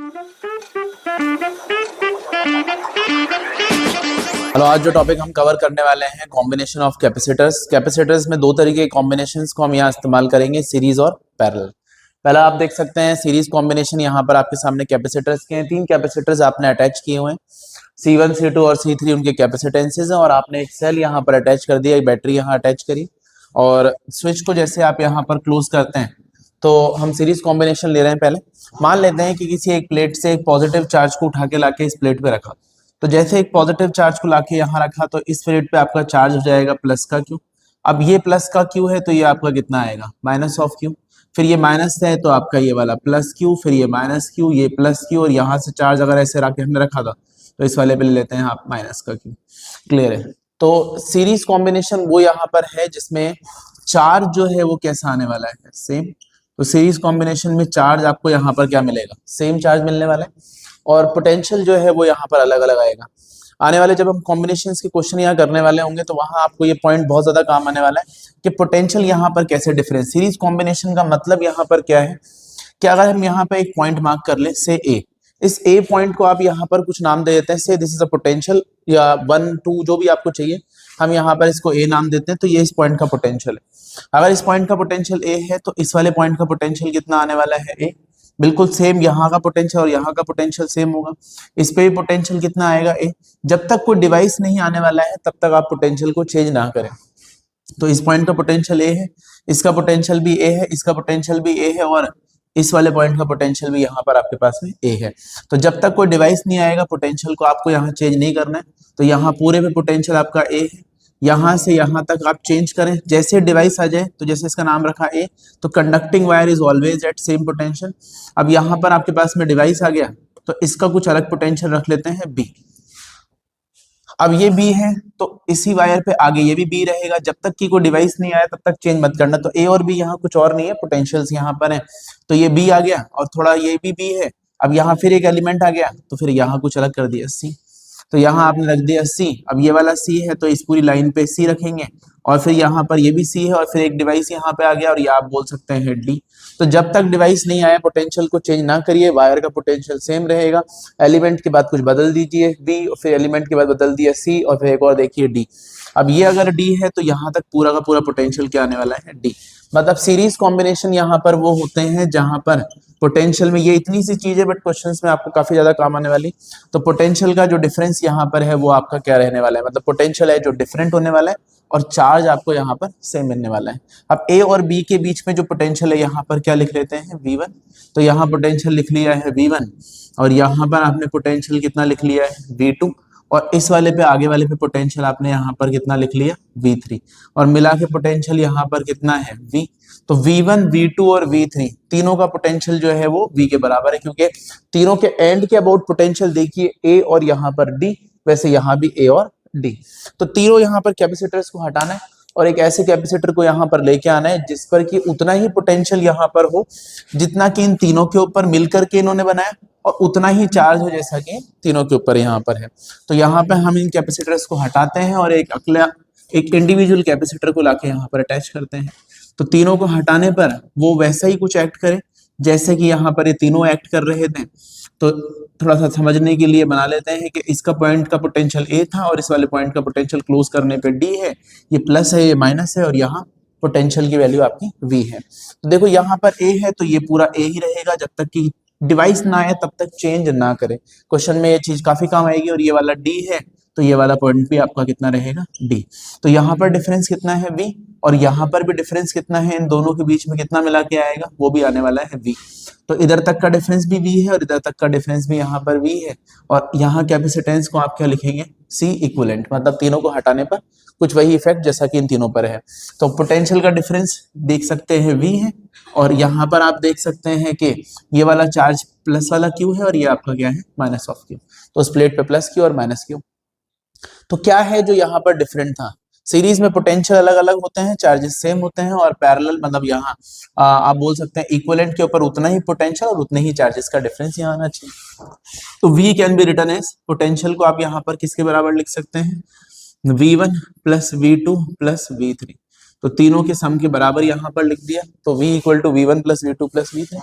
Hello, आज जो topic हम कवर करने वाले हैं कॉम्बिनेशन ऑफ कैपेसिटर्स। कैपेसिटर्स में दो तरीके के कॉम्बिनेशंस को हम यहाँ इस्तेमाल करेंगे, सीरीज और पैरेलल। पहला आप देख सकते हैं सीरीज कॉम्बिनेशन। यहाँ पर आपके सामने कैपेसिटर्स के हैं, 3 कैपेसिटर्स आपने अटैच किए हुए हैं, C1, C2 और C3 उनके कैपेसिटेंसेज हैं, और आपने एक सेल यहाँ पर अटैच कर दिया, एक बैटरी यहाँ अटैच करी, और स्विच को जैसे आप यहाँ पर क्लोज करते हैं तो हम सीरीज कॉम्बिनेशन ले रहे हैं। पहले मान लेते हैं कि किसी एक प्लेट से एक पॉजिटिव चार्ज को उठा के लाके इस प्लेट पे रखा, तो जैसे एक पॉजिटिव चार्ज को लाके यहाँ रखा तो इस प्लेट पे आपका चार्ज हो जाएगा प्लस का क्यू। अब ये प्लस का क्यू है तो ये आपका कितना आएगा, माइनस ऑफ क्यू। फिर ये माइनस है तो आपका ये वाला प्लस क्यू, फिर ये माइनस क्यू, ये प्लस क्यू, और यहाँ से चार्ज अगर ऐसे रख के हमने रखा था तो इस वाले पे ले लेते हैं आप माइनस का क्यू। क्लियर है? तो सीरीज कॉम्बिनेशन वो यहाँ पर है जिसमें चार्ज जो है वो कैसा आने वाला है, सेम। तो सीरीज कॉम्बिनेशन में चार्ज आपको यहाँ पर क्या मिलेगा, सेम चार्ज मिलने वाला है, और पोटेंशियल जो है वो यहाँ पर अलग अलग आएगा। आने वाले जब हम कॉम्बिनेशंस के क्वेश्चन यहाँ करने वाले होंगे तो वहां आपको ये पॉइंट बहुत ज्यादा काम आने वाला है कि पोटेंशियल यहाँ पर कैसे डिफरेंस। सीरीज कॉम्बिनेशन का मतलब यहाँ पर क्या है कि अगर हम यहाँ पे एक पॉइंट मार्क कर ले, से ए, इस ए पॉइंट को आप यहाँ पर कुछ नाम दे देते हैं, से दिस इज अ पोटेंशियल, या 1, 2 जो भी आपको चाहिए, हम यहाँ पर इसको ए नाम देते हैं, तो ये इस पॉइंट का पोटेंशियल है। अगर इस पॉइंट का पोटेंशियल ए है तो इस वाले पॉइंट का पोटेंशियल कितना आने वाला है, ए। बिल्कुल सेम यहाँ का पोटेंशियल और यहाँ का पोटेंशियल सेम होगा, इस पे भी पोटेंशियल कितना आएगा, ए। जब तक कोई डिवाइस नहीं आने वाला है तब तक आप पोटेंशियल को चेंज ना करें। तो इस पॉइंट का पोटेंशियल ए है, इसका पोटेंशियल भी ए है, इसका पोटेंशियल भी ए है, और इस वाले पॉइंट का पोटेंशियल भी यहाँ पर आपके पास में ए है। तो जब तक कोई डिवाइस नहीं आएगा पोटेंशियल को आपको यहाँ चेंज नहीं करना है। तो यहाँ पूरे पे पोटेंशियल आपका ए है, यहाँ से यहाँ तक आप चेंज करें, जैसे डिवाइस आ जाए, तो जैसे इसका नाम रखा ए, तो conducting wire is always eight same potential. अब यहाँ पर आपके पास में डिवाइस आ गया तो इसका कुछ अलग पोटेंशियल रख लेते हैं, बी। अब ये बी है तो इसी वायर पे आगे ये भी बी रहेगा, जब तक कि कोई डिवाइस नहीं आया तब तक चेंज मत करना। तो ए और बी यहाँ कुछ और नहीं है, पोटेंशियल्स यहाँ पर है, तो ये बी आ गया और थोड़ा ये भी बी है। अब यहाँ फिर एक एलिमेंट आ गया तो फिर यहाँ कुछ अलग कर दिया, सी। तो यहाँ आपने रख दिया सी। अब ये वाला सी है तो इस पूरी लाइन पे सी रखेंगे, और फिर यहाँ पर ये भी सी है, और फिर एक डिवाइस यहाँ पे आ गया और ये आप बोल सकते हैं डी। तो जब तक डिवाइस नहीं आया पोटेंशियल को चेंज ना करिए, वायर का पोटेंशियल सेम रहेगा। एलिमेंट के बाद कुछ बदल दीजिए, बी, और फिर एलिमेंट के बाद बदल दिया सी, और फिर एक और देखिए डी। अब ये अगर डी है तो यहाँ तक पूरा का पूरा पोटेंशियल क्या आने वाला है, डी। मतलब सीरीज कॉम्बिनेशन यहाँ पर वो होते हैं जहां पर पोटेंशियल में ये इतनी सी चीज है, बट क्वेश्चंस में आपको काफी ज्यादा काम आने वाली। तो पोटेंशियल का जो डिफरेंस यहाँ पर है वो आपका क्या रहने वाला है, मतलब पोटेंशियल है जो डिफरेंट होने वाला है, और चार्ज आपको यहाँ पर सेम मिलने वाला है। अब ए और बी के बीच में जो पोटेंशियल है यहाँ पर क्या लिख लेते हैं, V1। तो यहाँ पोटेंशियल लिख लिया है V1, और यहाँ पर आपने पोटेंशियल कितना लिख लिया है, V2, और इस वाले पे आगे वाले पे पोटेंशियल आपने यहाँ पर कितना लिख लिया, V3, और मिला के पोटेंशियल यहाँ पर कितना है, V। तो V1, V2 और V3 तीनों का पोटेंशियल जो है वो V के बराबर है, क्योंकि तीनों के एंड के अबाउट पोटेंशियल देखिए A और यहाँ पर D, वैसे यहाँ भी A और D। तो तीनों यहाँ पर कैपेसिटर्स को हटाना है और एक ऐसे कैपेसिटर को यहाँ पर लेके आना है जिस पर कि उतना ही पोटेंशियल यहाँ पर हो जितना कि इन तीनों के ऊपर मिलकर के इन्होंने बनाया, और उतना ही चार्ज हो जैसा कि तीनों के ऊपर यहाँ पर है। तो यहाँ पे हम इन कैपेसिटर्स को हटाते हैं और एक इंडिविजुअल कैपेसिटर को लाके यहाँ पर अटैच करते हैं। तो तीनों को हटाने पर वो वैसा ही कुछ एक्ट करे जैसे कि यहाँ पर ये तीनों एक्ट कर रहे थे। तो थोड़ा सा समझने के लिए बना लेते हैं कि इसका पॉइंट का पोटेंशियल ए था और इस वाले पॉइंट का पोटेंशियल क्लोज करने पे डी है, ये प्लस है, ये माइनस है, और यहाँ पोटेंशियल की वैल्यू आपकी वी है। तो देखो यहाँ पर ए है तो ये पूरा ए ही रहेगा, जब तक कि डिवाइस ना आए तब तक चेंज ना करे। क्वेश्चन में ये चीज काफी काम आएगी। और ये वाला डी है तो ये वाला पॉइंट भी आपका कितना रहेगा, डी। तो यहाँ पर डिफरेंस कितना है, वी, और यहाँ पर भी डिफरेंस कितना है, इन दोनों के बीच में कितना मिला के आएगा, वो भी आने वाला है वी। तो इधर तक का डिफरेंस भी वी है और इधर तक का डिफरेंस भी यहाँ पर वी है, और यहाँ कैपेसिटेंस को आप क्या लिखेंगे, सी इक्विवेलेंट। मतलब तीनों को हटाने पर कुछ वही इफेक्ट जैसा कि इन तीनों पर है। तो पोटेंशियल का डिफरेंस देख सकते हैं वी है, और यहाँ पर आप देख सकते हैं कि ये वाला चार्ज प्लस वाला क्यू है और ये आपका क्या है, माइनस ऑफ क्यू। तो उस प्लेट पे प्लस क्यू और माइनस क्यू। तो क्या है जो यहाँ पर डिफरेंट था, सीरीज में पोटेंशियल अलग अलग होते हैं, चार्जेस सेम होते हैं, और पैरेलल मतलब यहाँ आप बोल सकते हैं इक्विवेलेंट के ऊपर उतना ही पोटेंशियल और उतने ही चार्जेस का डिफरेंस यहाँ आना चाहिए। तो V can be written as, potential को आप यहाँ पर किसके बराबर लिख सकते हैं, V1 plus V2 plus V3। तो तीनों के सम के बराबर यहाँ पर लिख दिया, तो V equal to V1 plus V2 plus V3।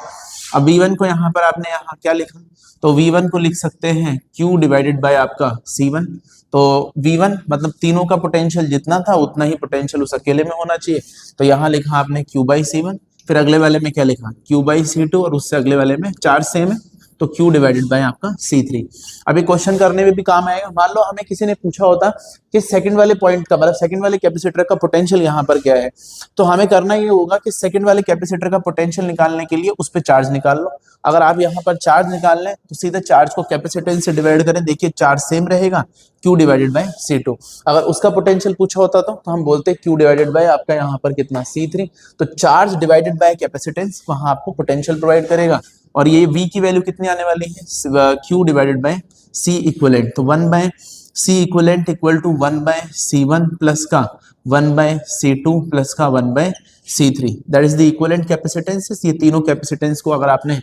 अब V1 को यहाँ पर आपने यहाँ क्या लिखा, तो V1 को लिख सकते हैं Q डिवाइडेड बाय आपका C1। तो V1 मतलब तीनों का पोटेंशियल जितना था उतना ही पोटेंशियल उस अकेले में होना चाहिए, तो यहाँ लिखा आपने Q बाई C1। फिर अगले वाले में क्या लिखा, Q बाई C2, और उससे अगले वाले में चार्ज सेम है तो Q डिवाइडेड बाय आपका C3। अभी क्वेश्चन करने में भी काम आएगा। मान लो हमें किसी ने पूछा होता कि सेकंड वाले पॉइंट का मतलब सेकंड वाले कैपेसिटर का पोटेंशियल यहाँ पर क्या है, तो हमें करना ये होगा कि सेकंड वाले कैपेसिटर का पोटेंशियल निकालने के लिए उस पर चार्ज निकाल लो। अगर आप यहाँ पर चार्ज निकाल लें तो सीधे चार्ज को कैपेसिटेंस से डिवाइड करें, देखिए चार्ज सेम रहेगा Q डिवाइडेड बाय C2। अगर उसका पोटेंशियल पूछा होता तो हम बोलते Q डिवाइडेड बाय आपका यहाँ पर कितना C3। तो चार्ज डिवाइडेड बाय कैपेसिटेंस वहां आपको पोटेंशियल प्रोवाइड करेगा, और ये V की वैल्यू कितनी आने वाली है, Q divided by C equivalent. तो 1 by C equivalent equal to 1 by C1 plus का 1 बाय C2 प्लस का 1 by C3, that is the equivalent capacitances. ये तीनों कैपेसिटेंस को अगर आपने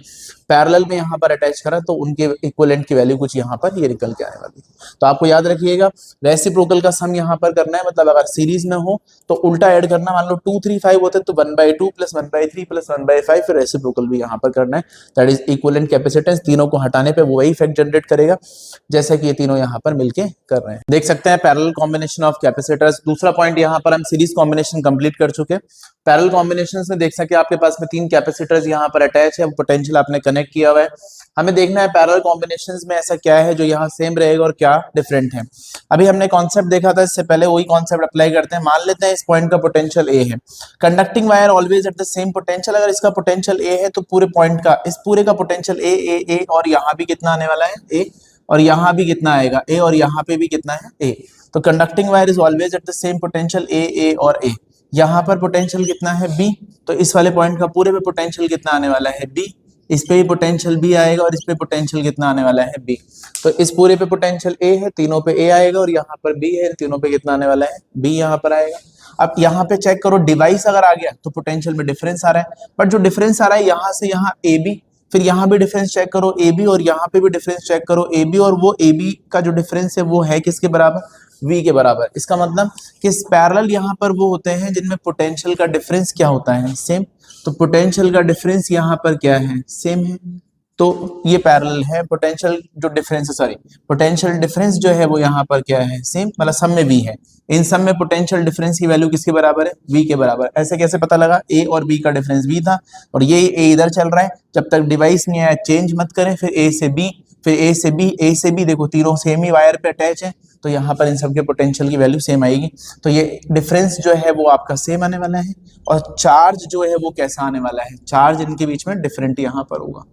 पैरेलल में यहाँ पर अटैच करा तो उनके इक्विवेलेंट की वैल्यू कुछ यहाँ पर ये निकल के आने वाली है। तो आपको याद रखिएगा रेसिप्रोकल का सम यहाँ पर करना है, मतलब अगर सीरीज में हो तो उल्टा ऐड करना। मान लो 2 3 5 होते तो 1/2 प्लस 1/3 प्लस 1/5, फिर रेसिप्रोकल भी यहाँ पर करना है, दैट इज इक्विवेलेंट कैपेसिटेंस। तीनों को हटाने पे वो वही इफेक्ट जनरेट करेगा जैसे कि ये तीनों यहाँ पर मिलके कर रहे हैं। देख सकते हैं पैरेलल कॉम्बिनेशन ऑफ कैपेसिटर्स। दूसरा पॉइंट यहाँ पर हम सीरीज कॉम्बिनेशन कंप्लीट कर चुके हैं। पैरेलल कॉम्बिनेशन में देख सकते हैं आपके पास में 3 कैपेसिटर्स यहाँ पर अटैच है, पोटेंशियल आपने कनेक्ट किया हुआ है। हमें देखना है पैरेलल कॉम्बिनेशंस में ऐसा क्या है जो यहाँ सेम रहेगा और क्या डिफरेंट है। अभी हमने कॉन्सेप्ट देखा था, इससे पहले वही कॉन्सेप्ट अप्लाई करते हैं। मान लेते हैं इस पॉइंट का पोटेंशियल ए है, conducting wire always at the same potential. अगर इसका पोटेंशियल ए है तो पूरे पॉइंट का इस पूरे का पोटेंशियल ए, और यहाँ भी कितना आने वाला है ए, और यहाँ भी कितना आएगा ए, और यहाँ पे भी कितना है ए। तो conducting wire is always at the same potential A और ए। यहाँ पर पोटेंशियल कितना है बी, तो इस वाले पॉइंट का पूरे पे पोटेंशियल कितना आने वाला है बी, इस पे भी पोटेंशियल बी आएगा और इस पे पोटेंशियल कितना आने वाला है बी। तो इस पूरे पे पोटेंशियल ए है, तीनों पे ए आएगा, और यहाँ पर बी है, तीनों पे कितना आने वाला है बी यहाँ पर आएगा। अब यहाँ पे चेक करो डिवाइस अगर आ गया तो पोटेंशियल में डिफरेंस आ रहा है, बट जो डिफरेंस आ रहा है यहाँ से यहाँ ए बी, फिर यहाँ भी डिफरेंस चेक करो ए बी, और यहाँ पे भी डिफरेंस चेक करो ए बी, और वो ए बी का जो डिफरेंस है वो है किसके बराबर, V के बराबर। इसका मतलब कि पैरेलल यहाँ पर वो होते हैं जिनमें पोटेंशियल का डिफरेंस क्या होता है सेम। तो पोटेंशियल का डिफरेंस यहाँ पर क्या है सेम है, तो ये पैरेलल है। पोटेंशियल जो डिफरेंस सॉरी पोटेंशियल डिफरेंस जो है वो यहाँ पर क्या है सेम, मतलब सब में V है। इन सब में पोटेंशियल डिफरेंस की वैल्यू किसके बराबर है V के बराबर। ऐसे कैसे पता लगा, A और B का डिफरेंस V था और ये A इधर चल रहा है। जब तक डिवाइस नहीं आया चेंज मत करें, फिर A से B, फिर A से B देखो तीनों सेम ही वायर पे अटैच है, तो यहाँ पर इन सबके पोटेंशियल की वैल्यू सेम आएगी। तो ये डिफरेंस जो है वो आपका सेम आने वाला है, और चार्ज जो है वो कैसा आने वाला है, चार्ज इनके बीच में डिफरेंट यहाँ पर होगा।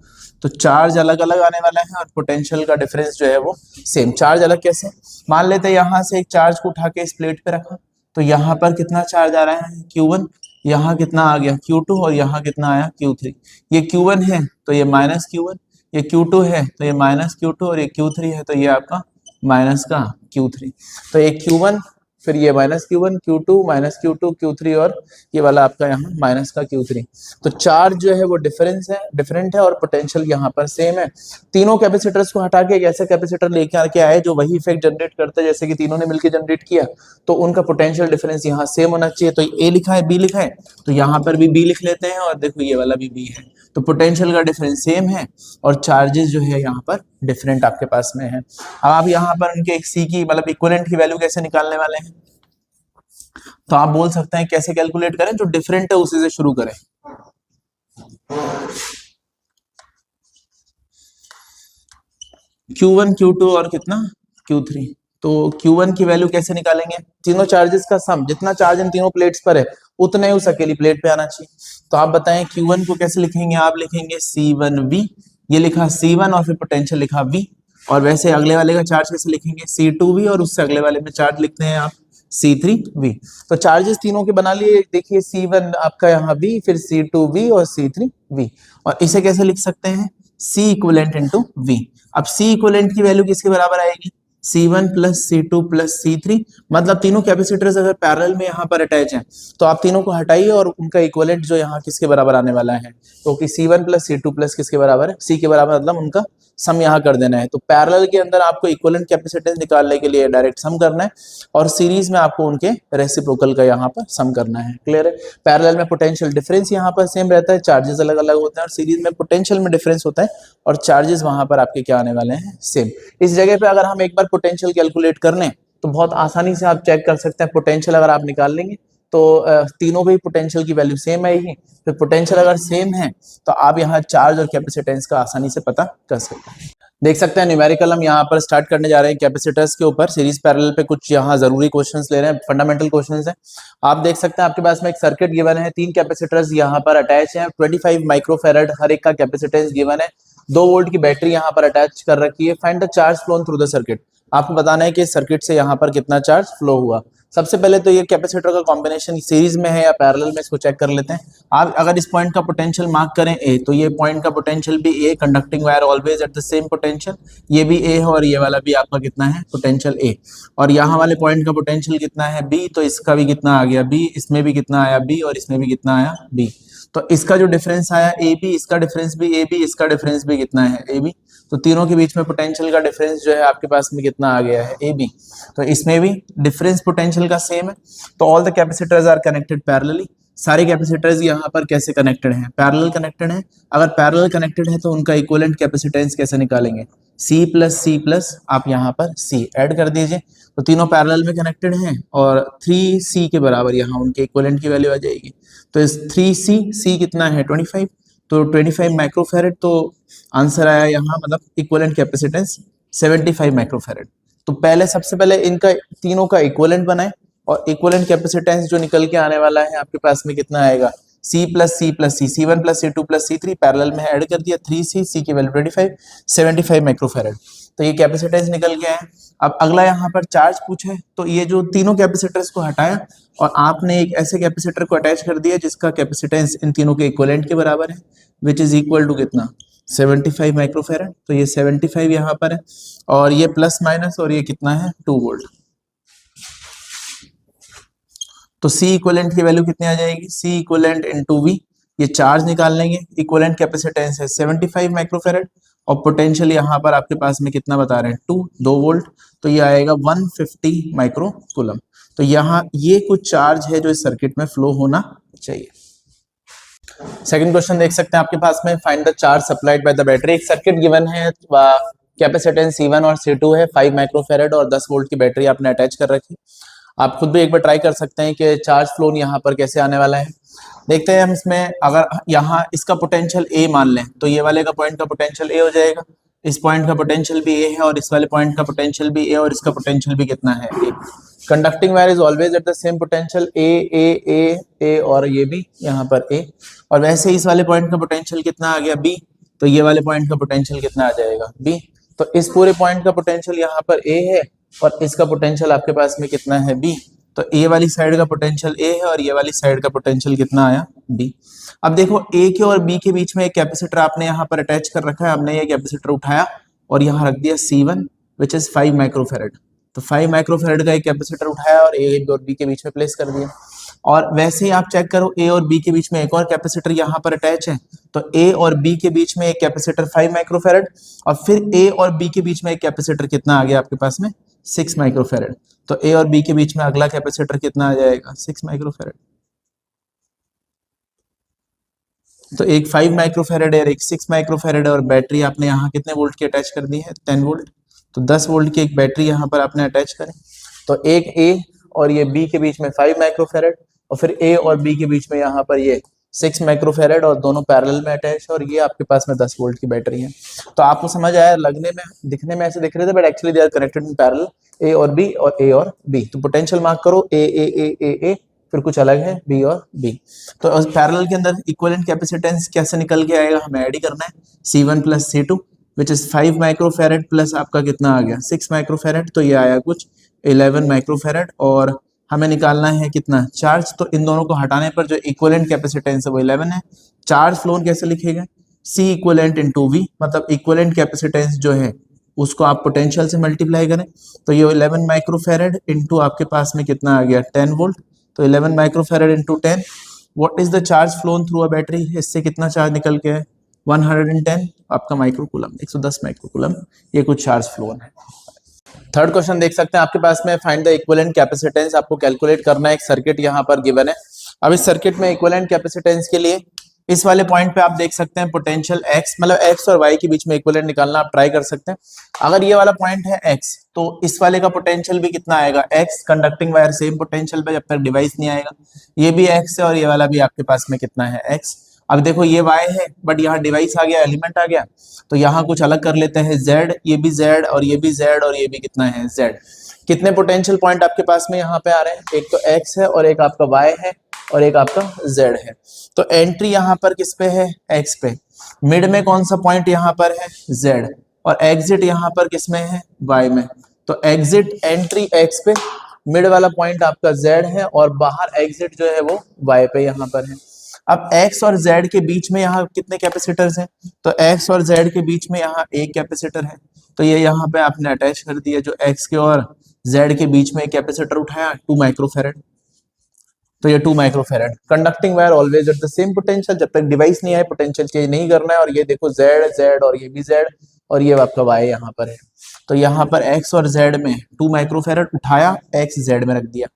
तो चार्ज अलग अलग आने वाला है और पोटेंशियल का डिफरेंस जो है वो सेम। चार्ज अलग कैसे, मान लेते हैं यहाँ से एक चार्ज को उठा के इस प्लेट पे रखा, तो यहाँ पर कितना चार्ज आ रहा है Q1, यहाँ कितना आ गया Q2, और यहाँ कितना आया Q3। ये Q1 है तो ये माइनस Q1, ये Q2 है तो ये माइनस Q2, और ये Q3 है तो ये आपका माइनस का Q3। तो ये Q1, फिर ये minus Q1, Q2 minus Q2, Q3, और ये वाला आपका यहाँ माइनस का Q3। तो चार्ज जो है वो डिफरेंट है और पोटेंशियल यहाँ पर सेम है। तीनों कैपेसिटर्स को हटा के एक ऐसा कैपेसिटर लेके आके आए जो वही इफेक्ट जनरेट करता है जैसे कि तीनों ने मिलकर जनरेट किया, तो उनका पोटेंशियल डिफरेंस यहाँ सेम होना चाहिए। तो ए लिखा है बी लिखा है, तो यहाँ पर भी बी लिख लेते हैं, और देखो ये वाला भी बी है। तो पोटेंशियल का डिफरेंस सेम है और चार्जेस जो है यहाँ पर डिफरेंट आपके पास में है। अब आप यहाँ पर उनके एक सी की मतलब इक्विवेलेंट की वैल्यू कैसे निकालने वाले हैं, तो आप बोल सकते हैं कैसे कैलकुलेट करें, जो डिफरेंट है उसी से शुरू करें। Q1 Q2 और कितना Q3। तो Q1 की वैल्यू कैसे निकालेंगे, तीनों चार्जेस का सम, जितना चार्ज इन तीनों प्लेट्स पर है उतना ही उस अकेली प्लेट पे आना चाहिए। तो आप बताएं Q1 को कैसे लिखेंगे, आप लिखेंगे C1V, ये लिखा C1 और फिर पोटेंशियल लिखा V। और वैसे अगले वाले का चार्ज कैसे लिखेंगे C2V, और उससे अगले वाले में चार्ज लिखते हैं आप C3V। तो चार्जेस तीनों के बना लिए, देखिए C1 आपका यहाँ V, फिर C2V और C3V। और इसे कैसे लिख सकते हैं C इक्विवेलेंट इंटू V। अब C इक्विवेलेंट की वैल्यू किसके बराबर आएगी, C1 plus C2 plus C3। मतलब तीनों कैपेसिटर्स अगर पैरेलल में यहाँ पर अटैच हैं तो आप तीनों को हटाइए और उनका इक्विवेलेंट जो यहाँ किसके बराबर आने वाला है, तो कि C1 प्लस C2 प्लस किसके बराबर है, C के बराबर, मतलब उनका सम यहाँ कर देना है। तो पैरेलल के अंदर आपको इक्विवेलेंट कैपेसिटेंस निकालने के लिए डायरेक्ट सम करना है और सीरीज में आपको उनके रेसिप्रोकल का यहाँ पर सम करना है। क्लियर है? पैरेलल में पोटेंशियल डिफरेंस यहाँ पर सेम रहता है, चार्जेस अलग अलग होते हैं, और सीरीज में पोटेंशियल में डिफरेंस होता है और चार्जेस वहां पर आपके क्या आने वाले हैं, सेम। इस जगह पे अगर हम एक बार पोटेंशियल कैलकुलेट कर लें तो बहुत आसानी से आप चेक कर सकते हैं। पोटेंशियल अगर आप निकाल लेंगे तो तीनों भी पोटेंशियल की वैल्यू सेम आएगी। फिर पोटेंशियल अगर सेम है तो आप यहाँ चार्ज और कैपेसिटेंस का आसानी से पता कर सकते हैं। देख सकते हैं न्यूमेरिकल हम यहाँ पर स्टार्ट करने जा रहे हैं कैपेसिटर्स के ऊपर। सीरीज पैरेलल पे कुछ यहाँ जरूरी क्वेश्चंस ले रहे हैं, फंडामेंटल क्वेश्चंस हैं। आप देख सकते हैं आपके पास में एक सर्किट गिवन है, 3 कैपेसिटर्स यहाँ पर अटैच हैं, 25 माइक्रोफेरेड हर एक का कैपेसिटेंस गिवन है, 2 वोल्ट की बैटरी यहाँ पर अटैच कर रखी है। Find the charge phloem through the circuit. आपको बताना है कि सर्किट से यहाँ पर कितना चार्ज फ्लो हुआ। सबसे पहले तो ये कैपेसिटर का कॉम्बिनेशन सीरीज में है या पैरेलल में, इसको चेक कर लेते हैं। आप अगर इस पॉइंट का पोटेंशियल मार्क करें ए, तो ये पॉइंट का पोटेंशियल भी A, conducting wire always at the same potential, ये भी ए है और ये वाला भी आपका कितना है, पोटेंशियल ए। और यहाँ वाले पॉइंट का पोटेंशियल कितना है, बी, तो इसका भी कितना आ गया बी, इसमें भी कितना आया बी और इसमें भी कितना आया बी। तो इसका जो डिफरेंस आया ए बी, इसका डिफरेंस भी ए बी, इसका डिफरेंस भी कितना है ए बी। तो तीनों के बीच में पोटेंशियल का डिफरेंस जो है आपके पास में कितना आ गया है ए बी। तो इसमें भी डिफरेंस पोटेंशियल का सेम है। तो all the capacitors are connected parallelly. सारे कैपेसिटर्स यहाँ पर कैसे कनेक्टेड हैं, पैरेलल कनेक्टेड हैं। अगर पैरेलल कनेक्टेड है तो उनका इक्विवेलेंट कैपेसिटेंस कैसे निकालेंगे, C प्लस आप यहाँ पर C ऐड कर दीजिए। तो तीनों पैरेलल में कनेक्टेड हैं और 3C के बराबर यहाँ उनके इक्विवेलेंट की वैल्यू आ जाएगी। तो इस 3C कितना है 25, तो 25 माइक्रोफेरेड। तो आंसर आया यहाँ, मतलब इक्विवेलेंट कैपेसिटेंस 75 माइक्रोफेरेड। तो पहले सबसे पहले इनका तीनों का इक्विवेलेंट बनाए और इक्विवेलेंट कैपेसिटेंस जो निकल के आने वाला है आपके पास में कितना आएगा, C plus C, C1 plus C2 plus C3 parallel में ऐड कर दिया, 3C की वैल्यू 25, 75 माइक्रोफेरेड। तो ये कैपेसिटेंस निकल गया है। अब अगला यहाँ पर चार्ज पूछा है, तो ये जो तीनों कैपेसिटर्स को हटाया और आपने एक ऐसे कैपेसिटर को अटैच कर दिया जिसका कैपेसिटेंस इन तीनों के इक्विवेलेंट के बराबर है, विच इज इक्वल टू कितना, 75 माइक्रोफेरेड। तो ये 75 यहाँ पर है और ये प्लस माइनस और ये कितना है 2 वोल्ट। तो C इक्विवेलेंट की वैल्यू कितनी आ जाएगी, C इक्विवेलेंट इनटू V। ये चार्ज निकाल लेंगे, इक्विवेलेंट कैपेसिटेंस है 75 माइक्रोफेरेड और पोटेंशियल यहाँ पर आपके पास में कितना बता रहे हैं 2 वोल्ट। तो ये आएगा 150 माइक्रो कूलम। तो यहाँ ये कुछ चार्ज है जो इस सर्किट में फ्लो होना चाहिए। सेकंड क्वेश्चन देख सकते हैं आपके पास में, find the charge supplied by the battery. एक सर्किट गिवन है, कैपेसिटेंस C1 और C2 है, 5 माइक्रोफेरेड और 10 वोल्ट की बैटरी आपने अटैच कर रखी। आप खुद भी एक बार ट्राई कर सकते हैं कि चार्ज फ्लो यहाँ पर कैसे आने वाला है। देखते हैं हम इसमें, अगर यहाँ इसका पोटेंशियल A मान लें तो ये वाले का पॉइंट का पोटेंशियल A हो जाएगा, इस पॉइंट का पोटेंशियल भी A है और इस वाले पॉइंट का पोटेंशियल भी A और इसका पोटेंशियल भी कितना है A। Conducting wire is always at the same potential A और ये भी यहाँ पर A। और वैसे इस वाले पॉइंट का पोटेंशियल कितना आ गया B, तो ये वाले पॉइंट का पोटेंशियल कितना आ जाएगा B। तो इस पूरे पॉइंट का पोटेंशियल यहाँ पर A है और इसका पोटेंशियल आपके पास में कितना है B। तो A वाली साइड का पोटेंशियल A है और ये वाली साइड का पोटेंशियल कितना आया B। अब देखो A के और B के बीच में एक कैपेसिटर आपने यहाँ पर अटैच कर रखा है। हमने ये कैपेसिटर उठाया और यहाँ रख दिया C1 विच इज 5 माइक्रोफेरेड। तो 5 माइक्रोफेरेड का एक कैपेसिटर उठाया और A और B के बीच में प्लेस कर दिया। और वैसे ही आप चेक करो A और B के बीच में एक और कैपेसिटर यहाँ पर अटैच है। तो A और B के बीच में एक कैपेसिटर 5 माइक्रोफेरेड और फिर A और B के बीच में एक कैपेसिटर कितना आ गया आपके पास में 6 माइक्रोफेरेड। तो A और B के बीच में अगला कैपेसिटर कितना आ जाएगा 6 माइक्रोफेरेड। तो एक 5 माइक्रोफेरेड है और एक 6 माइक्रोफेरेड है और बैटरी आपने यहाँ कितने वोल्ट की अटैच कर दी है 10 वोल्ट। तो 10 वोल्ट की एक बैटरी यहाँ पर आपने अटैच करें। तो एक A और ये B के बीच में 5 माइक्रोफेरेड और फिर A और B के बीच में यहाँ पर ये 6 माइक्रोफेरेड और दोनों पैरेलल में अटैच है और ये आपके पास में 10 वोल्ट की बैटरी है। तो आपको समझ आया, लगने में दिखने में ऐसे दिख रहे थे but actually they are connected in parallel, A और B और A और B। तो पोटेंशियल मार्क करो A, फिर कुछ अलग है B और B। तो पैरेलल के अंदर इक्विवेलेंट कैपेसिटेंस कैसे निकल के आएगा, हमें ऐड ही करना है C1 plus C2 which is 5 microfarad plus आपका कितना आ गया 6 माइक्रोफेरेड। तो ये आया कुछ 11 माइक्रोफेरेड और हमें निकालना है कितना चार्ज। तो इन दोनों को हटाने पर जो इक्विवेलेंट कैपेसिटेंस है वो 11 है। चार्ज फ्लोन कैसे लिखेगा, C इक्विवेलेंट इनटू V, मतलब इक्विवेलेंट कैपेसिटेंस जो है उसको आप पोटेंशियल से मल्टीप्लाई करें। तो ये 11 माइक्रोफेरेड इनटू आपके पास में कितना आ गया 10 वोल्ट। तो 11 microfarad into 10, what is the charge phloem through a battery, इससे कितना चार्ज निकल के है 110 आपका माइक्रोकूलम, 110 माइक्रोकूलम, ये कुछ चार्ज फ्लो है। थर्ड क्वेश्चन देख सकते हैं आपके पास में, फाइंड द इक्विवेलेंट कैपेसिटेंस, आपको कैलकुलेट करना है। एक सर्किट यहाँ पर गिवन है। अब इस सर्किट में इक्विवेलेंट कैपेसिटेंस के लिए इस वाले पॉइंट पे आप देख सकते हैं पोटेंशियल x, मतलब x और y के बीच में इक्विवेलेंट निकालना आप ट्राई कर सकते हैं। अगर ये वाला पॉइंट है x, तो इस वाले का पोटेंशियल भी कितना आएगा x, conducting wire same potential पे जब तक डिवाइस नहीं आएगा। ये भी x है और ये वाला भी आपके पास में कितना है x। अब देखो ये y है बट यहाँ डिवाइस आ गया, एलिमेंट आ गया, तो यहाँ कुछ अलग कर लेते हैं, z, ये भी z और ये भी z और ये भी कितना है z। कितने पोटेंशियल पॉइंट आपके पास में यहाँ पे आ रहे हैं, एक तो x है और एक आपका y है और एक आपका z है। तो एंट्री यहाँ पर किस पे है, x पे। मिड में कौन सा पॉइंट यहाँ पर है, z, और एग्जिट यहाँ पर किस में है, y में। तो एग्जिट एंट्री x पे, मिड वाला पॉइंट आपका z है और बाहर एग्जिट जो है वो y पे यहाँ पर है। अब x और z के बीच में यहाँ कितने कैपेसिटर्स हैं, तो x और z के बीच में यहाँ एक कैपेसिटर है, तो ये यहाँ पे आपने अटैच कर दिया। जो x के और z के बीच में एक कैपेसिटर उठाया 2 माइक्रोफेरेड, तो ये 2 microfarad. Conducting wire always at the same potential, जब तक डिवाइस नहीं आए पोटेंशियल चेंज नहीं करना है। और ये देखो z और ये भी z और ये आपका y यहाँ पर है। तो यहाँ पर x और z में 2 माइक्रोफेरेड उठाया, x z में रख दिया।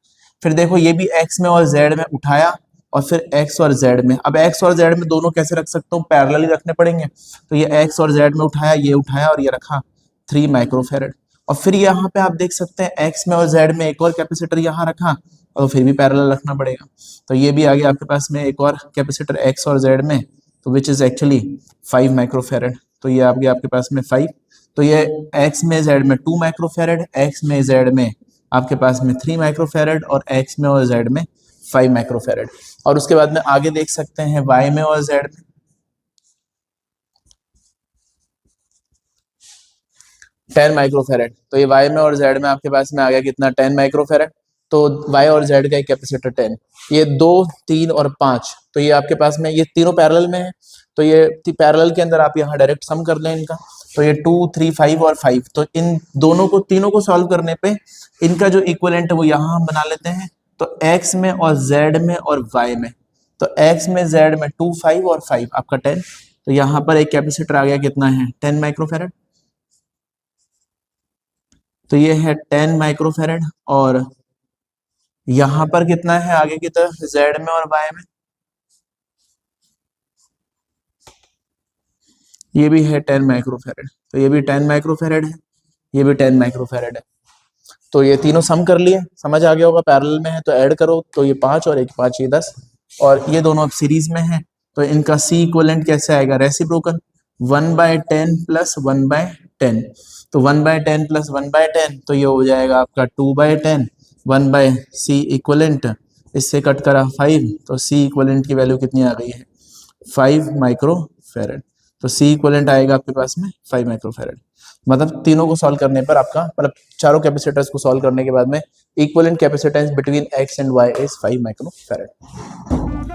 फिर देखो ये भी x में और z में उठाया और फिर x और z में। अब x और z में दोनों कैसे रख सकता हूँ, पैरेलली रखने पड़ेंगे। तो ये x और z में उठाया, ये उठाया और ये रखा 3 माइक्रोफेरेड। और फिर यहाँ पे आप देख सकते हैं x में और z में एक और कैपेसिटर यहाँ रखा और फिर भी पैरेलल रखना पड़ेगा। तो ये भी आ गया आपके पास में एक और कैपेसिटर x और z में, तो विच इज एक्चुअली 5 माइक्रोफेरेड। तो ये आ गया आपके पास में 5। तो ये x में z में 2 माइक्रोफेरेड, x में z में आपके पास में 3 माइक्रोफेरेड और x में और z में 5 माइक्रोफेरेड। और उसके बाद में आगे देख सकते हैं y में और z में 10 माइक्रोफेरेड। तो ये y में और z में आपके पास में आ गया कितना, 10 माइक्रोफेरेड। तो y और z का एक कैपेसिटर 10, ये 2, 3 और 5, तो ये आपके पास में ये तीनों पैरेलल में है। तो ये पैरेलल के अंदर आप यहाँ डायरेक्ट सम कर लें इनका। तो ये 2, 3, 5 और 5, तो इन दोनों को, तीनों को सॉल्व करने पे इनका जो इक्विवेलेंट है वो यहाँ हम बना लेते हैं। तो x में और z में और y में, तो x में z में 2, 5 और 5 आपका 10। तो यहाँ पर एक कैपेसिटर आ गया कितना है, 10 माइक्रोफेरेड। तो ये है 10 माइक्रोफेरेड। और यहाँ पर कितना है आगे की तरफ, z में और y में, ये भी है 10 माइक्रोफेरेड। तो ये भी 10 माइक्रोफेरेड है, ये भी 10 माइक्रोफेरेड है। तो ये तीनों सम कर लिए, समझ आ गया होगा, पैरेलल में है तो ऐड करो, तो ये 5 और 1 5, ये 10, और ये दोनों अब सीरीज में है। तो इनका C इक्विवेलेंट कैसे आएगा, रेसिप्रोकल, 1/10 प्लस 1/10। तो 1/10 प्लस 1/10, तो ये हो जाएगा आपका 2/10, 1/C इक्विवेलेंट, इससे कट करा 5, तो C इक्विवेलेंट की वैल्यू कितनी आ गई है, 5 माइक्रोफेरेड। तो C इक्विवेलेंट आएगा आपके पास में 5 माइक्रोफेरेड। मतलब तीनों को सॉल्व करने पर आपका, मतलब चारों कैपेसिटर्स को सॉल्व करने के बाद में equivalent capacitance between x and y is 5 microfarad.